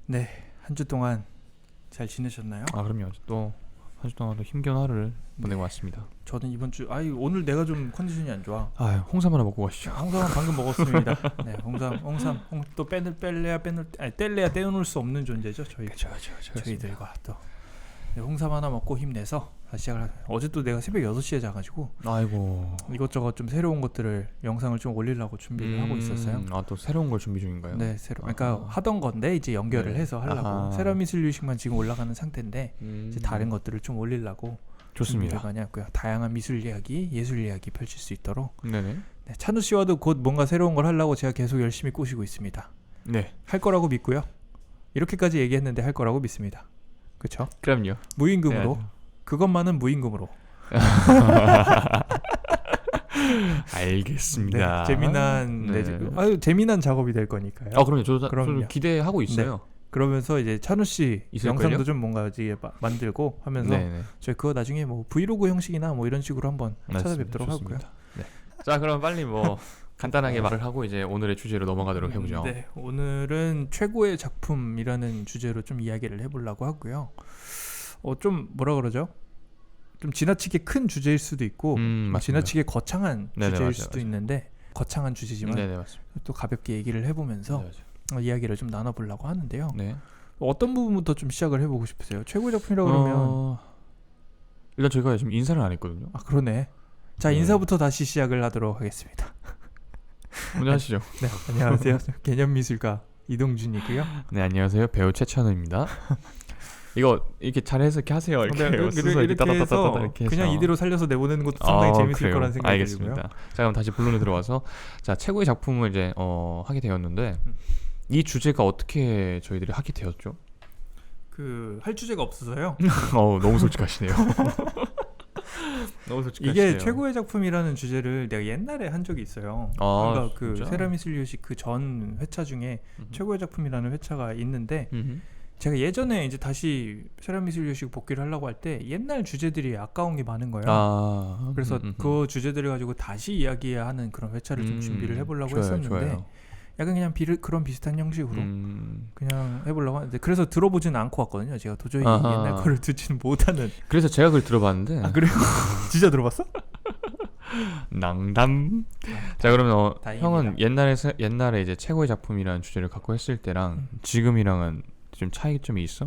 네, 한 주 동안 잘 지내셨나요? 아 그럼요. 또 한 주 동안 또 힘겨운 하루를 보내고 왔습니다. 저는 이번 주 오늘 내가 좀 컨디션이 안 좋아. 아 홍삼 하나 먹고 가시죠. 홍삼 방금 먹었습니다. 네, 또 뗄래야 떼어놓을 수 없는 존재죠. 저희들과 또 네, 홍삼 하나 먹고 힘내서 다시 시작을. 어제 또 내가 새벽 6시에 자가지고 아이고. 이것저것 좀 새로운 것들을 영상을 좀 올리려고 준비를 하고 있었어요. 아 또 새로운 걸 준비 중인가요? 네, 그러니까 하던 건데 이제 연결을 네. 해서 하려고. 아하. 세라미슬 유식만 지금 올라가는 상태인데 이제 다른 것들을 좀 올리려고 좋습니다. 준비를 많이 했고요. 다양한 미술 이야기, 예술 이야기 펼칠 수 있도록. 네네. 네, 찬우 씨와도 곧 뭔가 새로운 걸 하려고 제가 계속 열심히 꼬시고 있습니다. 네. 할 거라고 믿고요. 이렇게까지 얘기했는데 할 거라고 믿습니다. 그렇죠? 그럼요. 무임금으로. 네. 그것만은 무임금으로. 알겠습니다. 네, 재미난 네. 재미난 작업이 될 거니까요. 그럼요. 저도 기대하고 있어요. 그러면서 이제 찬우 씨 있을걸요? 영상도 좀 뭔가 이제 만들고 하면서 네네. 저희 그거 나중에 뭐 브이로그 형식이나 뭐 이런 식으로 한번 찾아뵙도록 하고요. 네. 자 그럼 빨리 뭐 간단하게 말을 하고 이제 오늘의 주제로 넘어가도록 해보죠. 네, 오늘은 최고의 작품이라는 주제로 좀 이야기를 해보려고 하고요. 좀 뭐라 그러죠? 좀 지나치게 큰 주제일 수도 있고 맞습니다. 지나치게 거창한 네네, 주제일 맞아요, 수도 맞아요. 있는데 거창한 주제지만 네네 맞습니다. 또 가볍게 얘기를 해보면서 네, 맞아요. 이야기를 좀 나눠보려고 하는데요. 네. 어떤 부분부터 좀 시작을 해보고 싶으세요? 최고의 작품이라고 그러면 일단 저희가 지금 인사를 안 했거든요. 아 그러네. 자 네. 인사부터 다시 시작을 하도록 하겠습니다. 먼저 하시죠. 네, 안녕하세요. 개념미술가 이동준이고요. 네 안녕하세요 배우 최찬우입니다. 이거 이렇게 잘해서 이렇게 하세요. 이렇게 이렇게 해서 그냥 이대로 살려서 내보내는 것도 상당히 재밌을 그래요? 거라는 생각이 알겠습니다. 들고요. 자 그럼 다시 본론에 들어와서 자 최고의 작품을 이제 하게 되었는데 이 주제가 어떻게 저희들이 하게 되었죠? 할 주제가 없어서요. 너무 솔직하시네요. 너무 솔직하시네요. 이게 최고의 작품이라는 주제를 내가 옛날에 한 적이 있어요. 그러니까 그 진짜? 세라미슬 유식 그 전 회차 중에 최고의 작품이라는 회차가 있는데 음흠. 제가 예전에 이제 다시 세라미슬 유식 복귀를 하려고 할 때 옛날 주제들이 아까운 게 많은 거예요. 그래서 그 주제들을 가지고 다시 이야기하는 그런 회차를 좀 준비를 해보려고 좋아요, 했었는데 좋아요. 약간 그냥 그런 비슷한 형식으로 그냥 해보려고 하는데 그래서 들어보지는 않고 왔거든요. 제가 도저히 옛날 거를 듣지는 못하는. 그래서 제가 그걸 들어봤는데 아 그래요? 진짜 들어봤어? 낭담. 자 그러면 다행입니다. 형은 옛날에 이제 최고의 작품이라는 주제를 갖고 했을 때랑 지금이랑은 좀 차이점이 있어?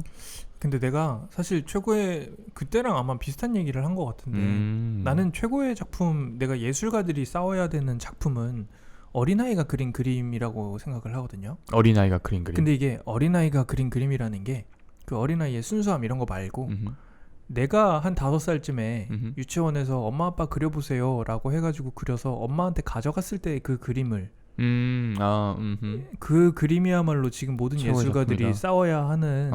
근데 내가 사실 최고의 그때랑 아마 비슷한 얘기를 한 것 같은데 나는 최고의 작품, 내가 예술가들이 싸워야 되는 작품은 어린아이가 그린 그림이라고 생각을 하거든요. 어린아이가 그린 그림. 근데 이게 어린아이가 그린 그림이라는 게 그 어린아이의 순수함 이런 거 말고 내가 한 5살쯤에 유치원에서 엄마 아빠 그려보세요 라고 해가지고 그려서 엄마한테 가져갔을 때 그 그림을 그 그림이야말로 지금 모든 예술가들이 작품이다. 싸워야 하는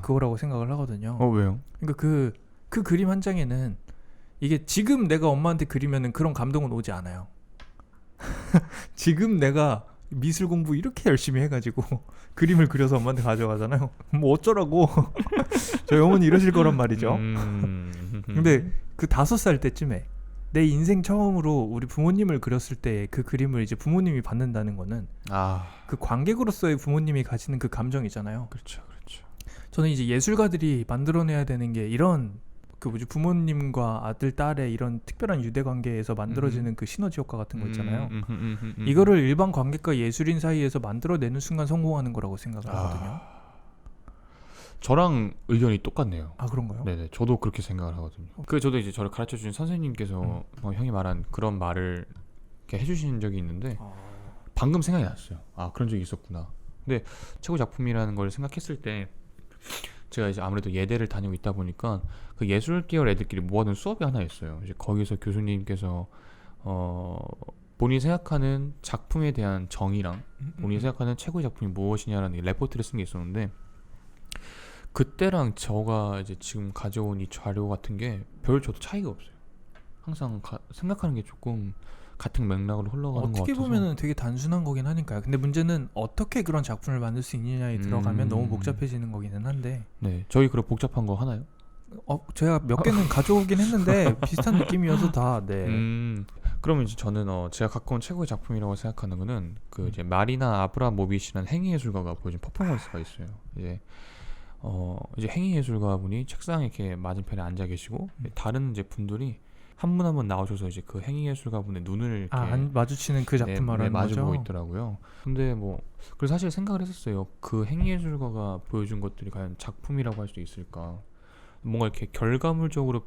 그거라고 생각을 하거든요. 왜요? 그러니까 그 그림 한 장에는 이게 지금 내가 엄마한테 그리면은 그런 감동은 오지 않아요. 지금 내가 미술 공부 이렇게 열심히 해가지고 그림을 그려서 엄마한테 가져가잖아요. 뭐 어쩌라고. 저희 어머니 이러실 거란 말이죠. 근데 그 5살 때쯤에 내 인생 처음으로 우리 부모님을 그렸을 때 그 그림을 이제 부모님이 받는다는 거는 그 관객으로서의 부모님이 가지는 그 감정 있잖아요. 그렇죠. 저는 이제 예술가들이 만들어내야 되는 게 이런 부모님과 아들 딸의 이런 특별한 유대 관계에서 만들어지는 그 시너지 효과 같은 거 있잖아요. 이거를 일반 관객과 예술인 사이에서 만들어내는 순간 성공하는 거라고 생각을 하거든요. 저랑 의견이 똑같네요. 아 그런가요? 네네, 저도 그렇게 생각을 하거든요. 저도 이제 저를 가르쳐 주신 선생님께서 형이 말한 그런 말을 이렇게 해주신 적이 있는데 방금 생각이 났어요. 그런 적이 있었구나. 근데 최고 작품이라는 걸 생각했을 때 제가 이제 아무래도 예대를 다니고 있다 보니까 그 예술 계열 애들끼리 모아둔 수업이 하나 있어요. 이제 거기서 교수님께서 본인이 생각하는 작품에 대한 정의랑 본인이 생각하는 최고의 작품이 무엇이냐라는 레포트를 쓴 게 있었는데 그때랑 제가 이제 지금 가져온 이 자료 같은 게 별 저도 차이가 없어요. 항상 생각하는 게 조금 같은 맥락으로 흘러가는 것 같아서 어떻게 보면은 되게 단순한 거긴 하니까요. 근데 문제는 어떻게 그런 작품을 만들 수 있느냐에 들어가면 너무 복잡해지는 거기는 한데. 네, 저희 그런 복잡한 거 하나요? 제가 몇 개는 가져오긴 했는데 비슷한 느낌이어서 다. 네. 그러면 이제 저는 제가 갖고 온 최고의 작품이라고 생각하는 거는 그 이제 마리나 아브라모비치라는 행위 예술가가 보여준 퍼포먼스가 있어요. 이제 행위 예술가 분이 책상에 이렇게 맞은편에 앉아 계시고 다른 이제 분들이 한 분 한 분 나오셔서 이제 그 행위 예술가 분의 눈을 이렇게 마주치는 그 작품 말하는 마주 거죠? 보고 있더라고요. 근데 뭐 그래서 사실 생각을 했었어요. 그 행위 예술가가 보여준 것들이 과연 작품이라고 할 수 있을까? 뭔가 이렇게 결과물적으로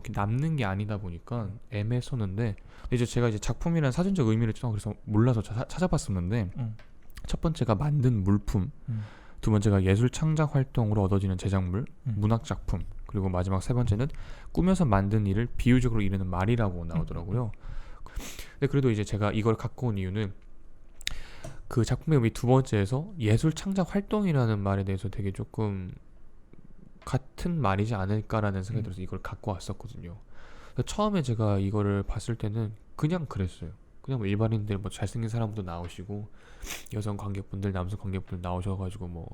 이렇게 남는 게 아니다 보니까 애매했었는데, 이제 제가 이제 작품이라는 사전적 의미를 좀 그래서 몰라서 찾아봤었는데, 첫 번째가 만든 물품, 두 번째가 예술 창작 활동으로 얻어지는 제작물, 문학 작품, 그리고 마지막 세 번째는 꾸며서 만든 일을 비유적으로 이르는 말이라고 나오더라고요. 근데 그래도 이제 제가 이걸 갖고 온 이유는 그 작품의 의미 두 번째에서 예술 창작 활동이라는 말에 대해서 되게 조금 같은 말이지 않을까라는 생각이 들어서 이걸 갖고 왔었거든요. 처음에 제가 이거를 봤을 때는 그냥 그랬어요. 그냥 뭐 일반인들 뭐 잘생긴 사람도 나오시고 여성 관객분들, 남성 관객분들 나오셔가지고 뭐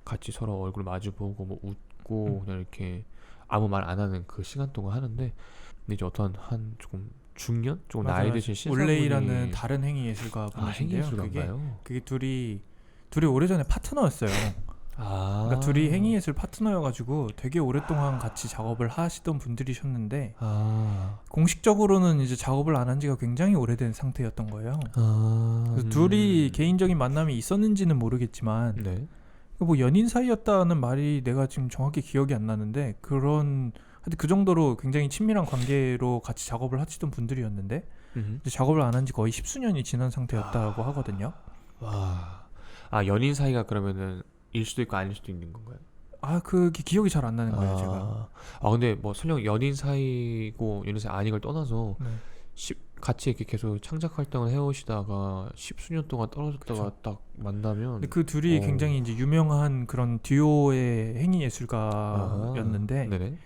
같이 서로 얼굴 마주보고 뭐 웃고 그냥 이렇게 아무 말 안 하는 그 시간 동안 하는데, 근데 이제 어떤 한 조금 중년, 조금 나이 드신 신사분이 올레이라는 다른 행위 예술가 분이신데요. 예술가인가요? 그게 둘이 오래전에 파트너였어요. 그러니까 둘이 행위 예술 파트너여가지고 되게 오랫동안 같이 작업을 하시던 분들이셨는데 공식적으로는 이제 작업을 안 한 지가 굉장히 오래된 상태였던 거예요. 그래서 둘이 개인적인 만남이 있었는지는 모르겠지만 네. 뭐 연인 사이였다는 말이 내가 지금 정확히 기억이 안 나는데 하여튼 그 정도로 굉장히 친밀한 관계로 같이 작업을 하시던 분들이었는데 이제 작업을 안 한 지 거의 10수년이 지난 상태였다고 하거든요. 와. 연인 사이가 그러면은 일 수도 있고 아닐 수도 있는 건가요? 그게 기억이 잘 안 나는 거예요, 제가. 근데 뭐 설령 연인 사이고 연인 사이 아닌 걸 떠나서 네. 같이 이렇게 계속 창작 활동을 해오시다가 10수년 동안 떨어졌다가 딱 만나면, 근데 그 둘이 굉장히 이제 유명한 그런 듀오의 행위 예술가였는데 네네.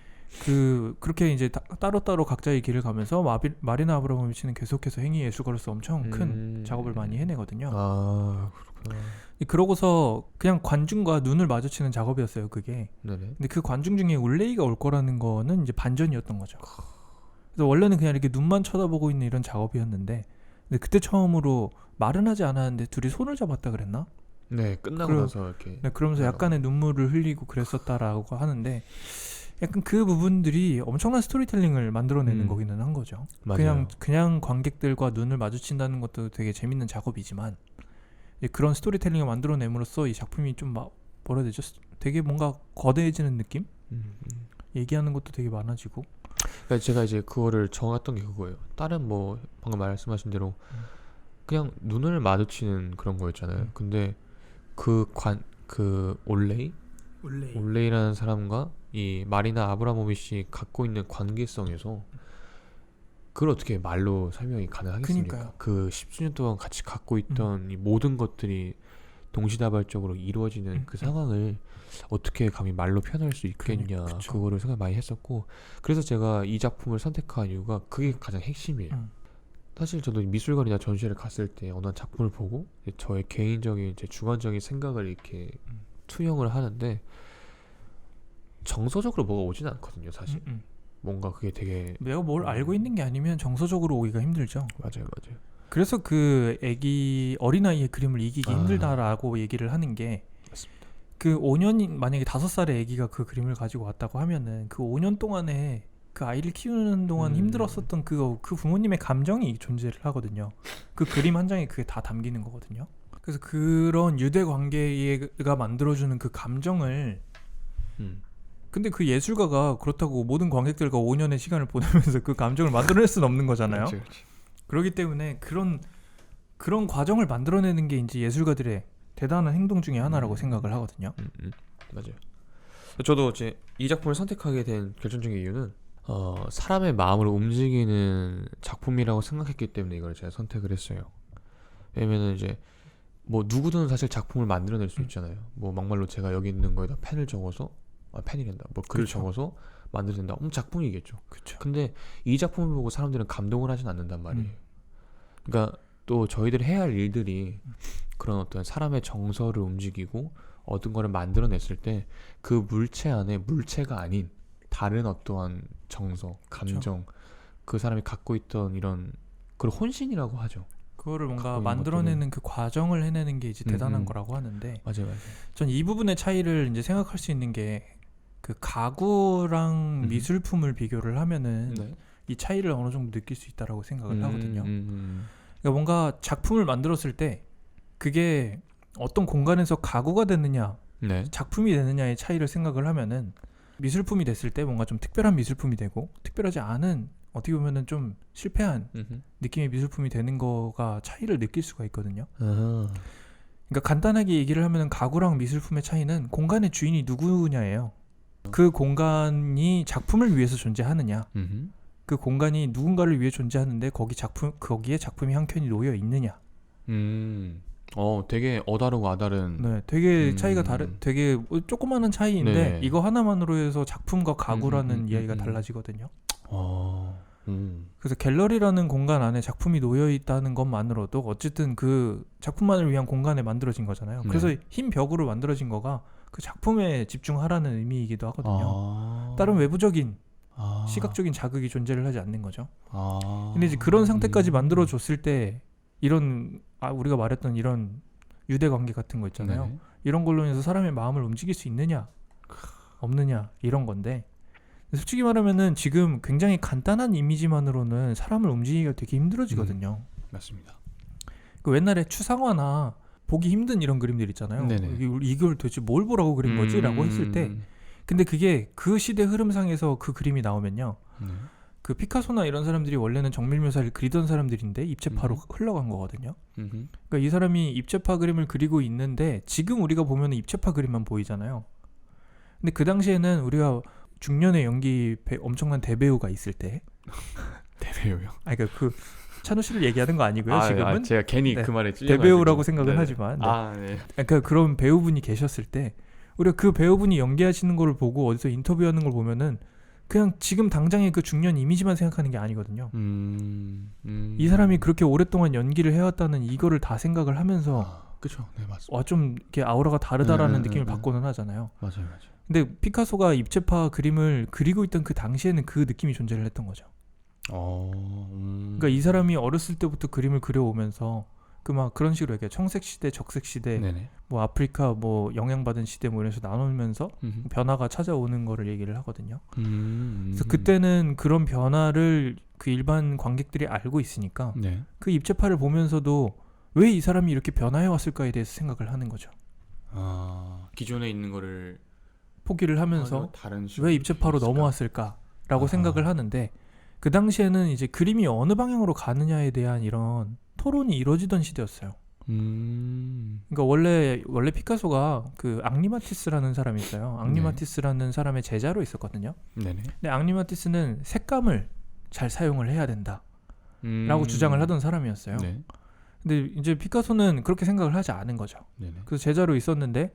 그렇게 이제 따로따로 각자의 길을 가면서 마리나 아브라모비치는 계속해서 행위 예술가로서 엄청 큰 작업을 많이 해내거든요. 그렇구나. 그러고서 그냥 관중과 눈을 마주치는 작업이었어요, 그게. 네네. 근데 그 관중 중에 올레이가 올 거라는 거는 이제 반전이었던 거죠. 그래서 원래는 그냥 이렇게 눈만 쳐다보고 있는 이런 작업이었는데, 근데 그때 처음으로 말은 하지 않았는데 둘이 손을 잡았다 그랬나? 네, 끝나고 나서 이렇게. 네, 그러면서 약간의 눈물을 흘리고 그랬었다라고 하는데, 약간 그 부분들이 엄청난 스토리텔링을 만들어내는 거기는 한 거죠. 맞아요. 그냥 관객들과 눈을 마주친다는 것도 되게 재밌는 작업이지만, 그런 스토리텔링을 만들어냄으로써 이 작품이 좀 뭐라 해야 되죠? 되게 뭔가 거대해지는 느낌? 얘기하는 것도 되게 많아지고. 그러니까 제가 이제 그거를 정했던 게 그거예요. 다른 뭐 방금 말씀하신 대로 그냥 눈을 마주치는 그런 거였잖아요. 근데 그 올레이라는 사람과 이 마리나 아브라모비치 갖고 있는 관계성에서 그걸 어떻게 말로 설명이 가능하겠습니까? 그러니까요. 그 10수년 동안 같이 갖고 있던 이 모든 것들이 동시다발적으로 이루어지는 그 상황을 어떻게 감히 말로 표현할 수 있겠냐, 그거를 생각 많이 했었고, 그래서 제가 이 작품을 선택한 이유가 그게 가장 핵심이에요. 사실 저도 미술관이나 전시회를 갔을 때 어느 한 작품을 보고 저의 개인적인 이제 주관적인 생각을 이렇게 투영을 하는데 정서적으로 뭐가 오진 않거든요, 사실. 뭔가 그게 되게 내가 뭘 알고 있는 게 아니면 정서적으로 오기가 힘들죠. 맞아요. 그래서 그 어린아이의 그림을 이기기 힘들다라고 얘기를 하는 게, 맞습니다. 그 5년, 만약에 5살의 아기가 그 그림을 가지고 왔다고 하면은 그 5년 동안에 그 아이를 키우는 동안 힘들었었던 그 부모님의 감정이 존재를 하거든요. 그 그림 한 장에 그게 다 담기는 거거든요. 그래서 그런 유대 관계가 만들어주는 그 감정을 근데 그 예술가가 그렇다고 모든 관객들과 5년의 시간을 보내면서 그 감정을 만들어낼 수는 없는 거잖아요. 그렇지. 그렇기 때문에 그런 과정을 만들어내는 게 이제 예술가들의 대단한 행동 중에 하나라고 생각을 하거든요. 맞아요. 저도 이제 이 작품을 선택하게 된 결정적인 이유는 사람의 마음을 움직이는 작품이라고 생각했기 때문에 이걸 제가 선택을 했어요. 왜냐면은 이제 뭐 누구든 사실 작품을 만들어낼 수 있잖아요. 뭐 막말로 제가 여기 있는 거에다 펜을 적어서 펜이란다. 뭐 글을 적어서 만들어낸다. 작품이겠죠. 그쵸. 근데 이 작품을 보고 사람들은 감동을 하진 않는단 말이에요. 그러니까 또 저희들이 해야 할 일들이 그런 어떤 사람의 정서를 움직이고 어떤 거를 만들어냈을 때 그 물체 안에 물체가 아닌 다른 어떠한 정서, 감정, 그 사람이 갖고 있던 이런 그걸 혼신이라고 하죠. 그거를 뭔가 갖고 있는 만들어내는 그 과정을 해내는 게 이제 대단한 음. 거라고 하는데, 맞아요. 전 이 부분의 차이를 이제 생각할 수 있는 게 그 가구랑 미술품을 비교를 하면은 네. 이 차이를 어느 정도 느낄 수 있다라고 생각을 하거든요. 음. 그러니까 뭔가 작품을 만들었을 때 그게 어떤 공간에서 가구가 됐느냐, 네. 작품이 되느냐의 차이를 생각을 하면은 미술품이 됐을 때 뭔가 좀 특별한 미술품이 되고 특별하지 않은 어떻게 보면은 좀 실패한 느낌의 미술품이 되는 거가 차이를 느낄 수가 있거든요. 그러니까 간단하게 얘기를 하면은 가구랑 미술품의 차이는 공간의 주인이 누구냐예요. 그 공간이 작품을 위해서 존재하느냐, 그 공간이 누군가를 위해 존재하는데 거기에 작품이 한 켠이 놓여 있느냐. 되게 어다르고 아다른. 네, 되게 차이가 되게 조그마한 차이인데 네네. 이거 하나만으로 해서 작품과 가구라는 이야기가 달라지거든요. 그래서 갤러리라는 공간 안에 작품이 놓여 있다는 것만으로도 어쨌든 그 작품만을 위한 공간에 만들어진 거잖아요. 네. 그래서 흰 벽으로 만들어진 거가 그 작품에 집중하라는 의미이기도 하거든요. 다른 외부적인 시각적인 자극이 존재를 하지 않는 거죠. 근데 이제 그런 상태까지 만들어줬을 때 이런 우리가 말했던 이런 유대 관계 같은 거 있잖아요. 네네. 이런 걸로 인해서 사람의 마음을 움직일 수 있느냐 없느냐 이런 건데, 솔직히 말하면은 지금 굉장히 간단한 이미지만으로는 사람을 움직이기가 되게 힘들어지거든요. 맞습니다. 그 옛날에 추상화나 보기 힘든 이런 그림들 있잖아요. 네네. 이걸 도대체 뭘 보라고 그린 거지? 라고 했을 때, 근데 그게 그 시대 흐름상에서 그 그림이 나오면요, 그 피카소나 이런 사람들이 원래는 정밀 묘사를 그리던 사람들인데 입체파로 흘러간 거거든요. 그러니까 이 사람이 입체파 그림을 그리고 있는데 지금 우리가 보면 입체파 그림만 보이잖아요. 근데 그 당시에는 우리가 중년의 연기 엄청난 대배우가 있을 때 대배우요. 그러니까 그 찬호 씨를 얘기하는 거 아니고요. 지금은 제가 괜히 네. 그 말에 찔려가지고. 대배우라고 생각은 네네. 하지만 네. 그러니까 그런 배우분이 계셨을 때 우리가 그 배우분이 연기하시는 걸 보고 어디서 인터뷰하는 걸 보면은 그냥 지금 당장의 그 중년 이미지만 생각하는 게 아니거든요. 이 사람이 그렇게 오랫동안 연기를 해왔다는 이거를 다 생각을 하면서 그렇죠. 네, 맞습니다. 좀 이렇게 아우라가 다르다라는 네, 느낌을 네. 받고는 하잖아요. 맞아요. 근데 피카소가 입체파 그림을 그리고 있던 그 당시에는 그 느낌이 존재를 했던 거죠. 그러니까 이 사람이 어렸을 때부터 그림을 그려오면서 그 막 그런 식으로 얘기해요. 청색 시대, 적색 시대, 네네. 뭐 아프리카 뭐 영향받은 시대 뭐 이런 식으로 나누면서 변화가 찾아오는 거를 얘기를 하거든요. 그래서 그때는 그런 변화를 그 일반 관객들이 알고 있으니까 네. 그 입체파를 보면서도 왜 이 사람이 이렇게 변화해 왔을까에 대해서 생각을 하는 거죠. 기존에 있는 거를 포기를 하면서 다른 왜 입체파로 넘어왔을까라고 생각을 하는데, 그 당시에는 이제 그림이 어느 방향으로 가느냐에 대한 이런 토론이 이루어지던 시대였어요. 그러니까 원래 피카소가 그 앙리마티스라는 사람이 있어요. 앙리마티스라는 사람의 제자로 있었거든요. 네네. 근데 앙리마티스는 색감을 잘 사용을 해야 된다라고 주장을 하던 사람이었어요. 네. 근데 이제 피카소는 그렇게 생각을 하지 않은 거죠. 네네. 그래서 제자로 있었는데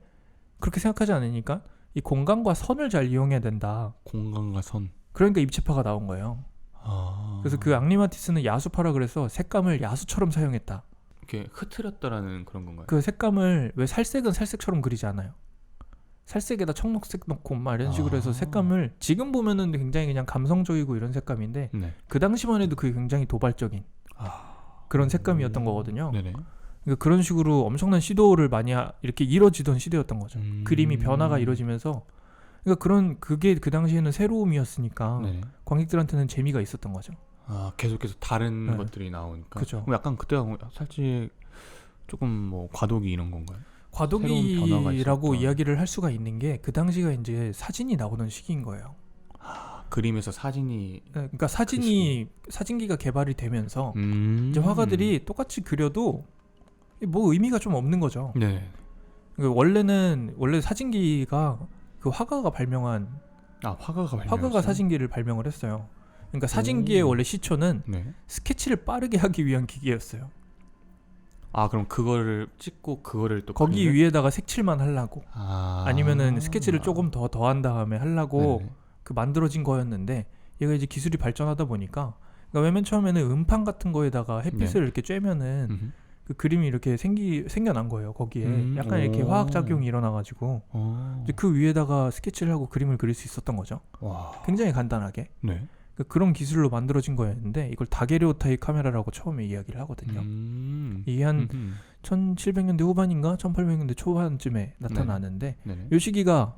그렇게 생각하지 않으니까 이 공간과 선을 잘 이용해야 된다. 공간과 선. 그러니까 입체파가 나온 거예요. 그래서 그 앙리마티스는 야수파라 그래서 색감을 야수처럼 사용했다. 이렇게 흐트렸다라는 그런 건가요? 그 색감을 왜 살색은 살색처럼 그리지 않아요. 살색에다 청록색 넣고 막 이런 식으로 해서 색감을 지금 보면은 굉장히 그냥 감성적이고 이런 색감인데 네. 그 당시만 해도 그게 굉장히 도발적인 그런 색감이었던 거거든요. 네네. 그러니까 그런 식으로 엄청난 시도를 많이 이렇게 이뤄지던 시대였던 거죠. 그림이 변화가 이루어지면서, 그러니까 그게 그 당시에는 새로움이었으니까 네네. 관객들한테는 재미가 있었던 거죠. 계속해서 다른 네. 것들이 나오니까. 그죠. 그럼 약간 그때가 살짝 조금 뭐 과도기 이런 건가요? 과도기라고 이야기를 할 수가 있는 게 그 당시가 이제 사진이 나오던 시기인 거예요. 그림에서 사진이. 그러니까 사진기가 개발이 되면서 이제 화가들이 똑같이 그려도 뭐 의미가 좀 없는 거죠. 네. 그러니까 원래 사진기가 그 화가가 발명한 화가가 사진기를 발명을 했어요. 그러니까 사진기의 원래 시초는 네. 스케치를 빠르게 하기 위한 기계였어요. 그럼 그거를 찍고 그거를 또 거기 그리면? 위에다가 색칠만 하려고 아니면은 스케치를 조금 더 더한 다음에 하려고 네네. 그 만들어진 거였는데, 얘가 이제 기술이 발전하다 보니까, 그러니까 맨 처음에는 음판 같은 거에다가 햇빛을 이렇게 쬐면은 그 그림이 이렇게 생겨난 거예요. 거기에 약간 이렇게 화학 작용이 일어나가지고 이제 그 위에다가 스케치를 하고 그림을 그릴 수 있었던 거죠. 와. 굉장히 간단하게. 네. 그런 기술로 만들어진 거였는데 이걸 다게르오타입 카메라라고 처음에 이야기를 하거든요. 이게 한 1700년대 후반인가 1800년대 초반쯤에 나타나는데 네네. 이 시기가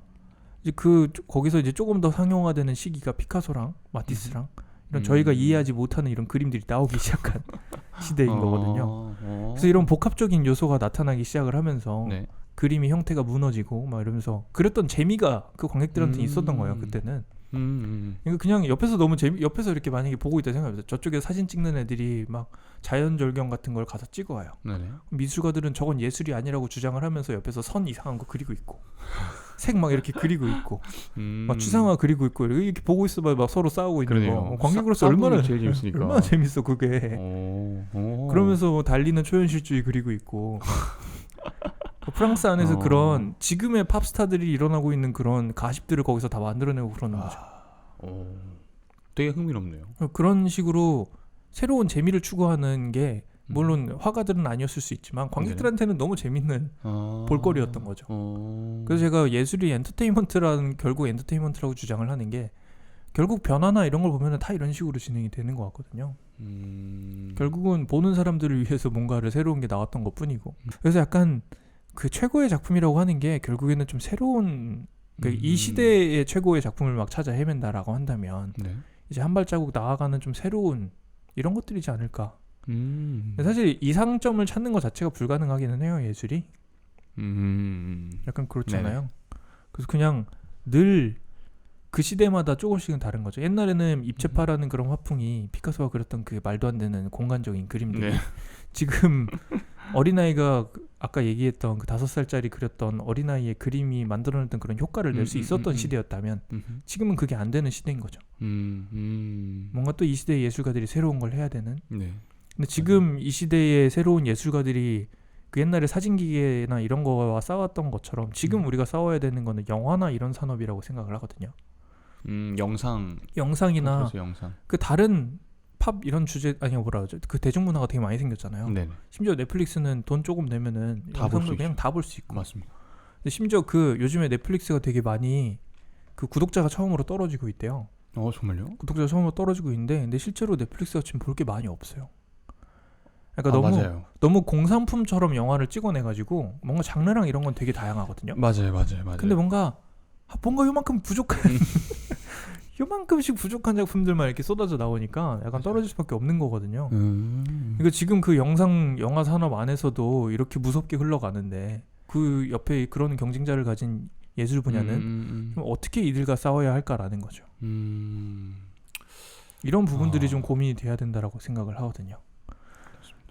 이제 거기서 이제 조금 더 상용화되는 시기가 피카소랑 마티스랑 이런 저희가 이해하지 못하는 이런 그림들이 나오기 시작한 시대인 거거든요. 그래서 이런 복합적인 요소가 나타나기 시작을 하면서 네. 그림의 형태가 무너지고 막 이러면서 그랬던 재미가 그 관객들한테 있었던 거예요. 그때는. 이거 그냥 옆에서 옆에서 이렇게 만약에 보고 있다 생각해보세요. 저쪽에 사진 찍는 애들이 막 자연절경 같은 걸 가서 찍어와요. 네네. 미술가들은 저건 예술이 아니라고 주장을 하면서 옆에서 선 이상한 거 그리고 있고 색 막 이렇게 그리고 있고 막 추상화 그리고 있고 이렇게 보고 있어봐 막 서로 싸우고 있는 그러네요. 거 관객으로서 얼마나 제일 재밌으니까. 얼마나 재밌어 그게. 그러면서 뭐 달리는 초현실주의 그리고 있고 프랑스 안에서 그런 지금의 팝스타들이 일어나고 있는 그런 가십들을 거기서 다 만들어내고 그러는 거죠. 되게 흥미롭네요. 그런 식으로 새로운 재미를 추구하는 게 물론 화가들은 아니었을 수 있지만 관객들한테는 너무 재밌는 볼거리였던 거죠. 그래서 제가 예술이 결국 엔터테인먼트라고 주장을 하는 게 결국 변화나 이런 걸 보면 다 이런 식으로 진행이 되는 것 같거든요. 결국은 보는 사람들을 위해서 뭔가를 새로운 게 나왔던 것뿐이고 그래서 약간 그 최고의 작품이라고 하는 게 결국에는 좀 새로운 이 시대의 최고의 작품을 막 찾아 헤맨다라고 한다면 네. 이제 한 발자국 나아가는 좀 새로운 이런 것들이지 않을까. 사실 이상점을 찾는 것 자체가 불가능하기는 해요, 예술이. 약간 그렇잖아요. 네네. 그래서 그냥 늘 그 시대마다 조금씩은 다른 거죠. 옛날에는 입체파라는 그런 화풍이 피카소가 그렸던 그 말도 안 되는 공간적인 그림들이 지금 어린아이가 아까 얘기했던 그 5살짜리 그렸던 어린아이의 그림이 만들어냈던 그런 효과를 낼 수 있었던 시대였다면 지금은 그게 안 되는 시대인 거죠. 뭔가 또 이 시대의 예술가들이 새로운 걸 해야 되는. 근데 지금 이 시대의 새로운 예술가들이 그 옛날에 사진기계나 이런 거와 싸웠던 것처럼 지금 우리가 싸워야 되는 거는 영화나 이런 산업이라고 생각을 하거든요. 영상이나 영상. 그 다른 팝 이런 주제 아니야 뭐라 그러죠? 그 대중문화가 되게 많이 생겼잖아요. 네네. 심지어 넷플릭스는 돈 조금 내면은 영상도 그냥 다 볼 수 있고. 맞습니다. 근데 심지어 그 요즘에 넷플릭스가 되게 많이 그 구독자가 처음으로 떨어지고 있대요. 정말요? 구독자가 처음으로 떨어지고 있는데 근데 실제로 넷플릭스가 지금 볼 게 많이 없어요. 그러니까 너무 공산품처럼 영화를 찍어내가지고 뭔가 장르랑 이런 건 되게 다양하거든요. 맞아요. 근데 뭔가 요만큼 부족한 요만큼씩 부족한 작품들만 이렇게 쏟아져 나오니까 약간 떨어질 수밖에 없는 거거든요. 그러니까 지금 그 영화 산업 안에서도 이렇게 무섭게 흘러가는데 그 옆에 그런 경쟁자를 가진 예술 분야는 좀 어떻게 이들과 싸워야 할까라는 거죠. 이런 부분들이 좀 고민이 돼야 된다라고 생각을 하거든요.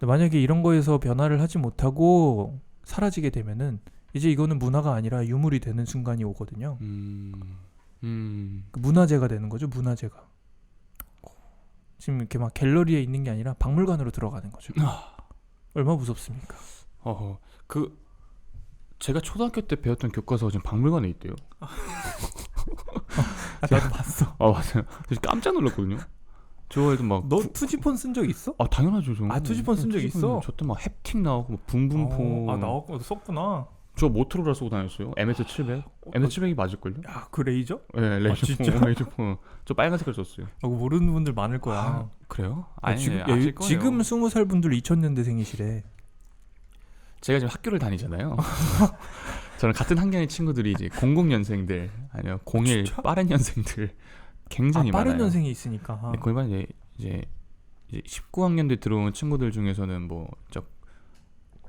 만약에 이런 거에서 변화를 하지 못하고 사라지게 되면은 이제 이거는 문화가 아니라 유물이 되는 순간이 오거든요. 문화재가 되는 거죠. 문화재가 지금 이렇게 막 갤러리에 있는 게 아니라 박물관으로 들어가는 거죠. 얼마나 무섭습니까? 제가 초등학교 때 배웠던 교과서 지금 박물관에 있대요. 나도 봤어. 맞아요. 깜짝 놀랐거든요. 저도 막 너 투지폰 쓴 적 있어? 당연하죠. 투지폰 쓴 적 있어? 저때 막 햅틱 나오고 막 붕붕포. 나왔고 썼구나. 저 모토로라 쓰고 다녔어요. MS700. MS700이 맞을걸요? 야, 그 레이저? 네, 레이저폰. 저 빨간 색깔 썼어요. 그거 모르는 분들 많을 거야. 그래요? 지금 20살 분들 2000년대생이시래. 제가 지금 학교를 다니잖아요. 저는 같은 학년의 친구들이 이제 00년생들 아니면 01 빠른 년생들 굉장히 많아요. 빠른 년생이 있으니까. 거의 반 이제 19학년대 들어온 친구들 중에서는 뭐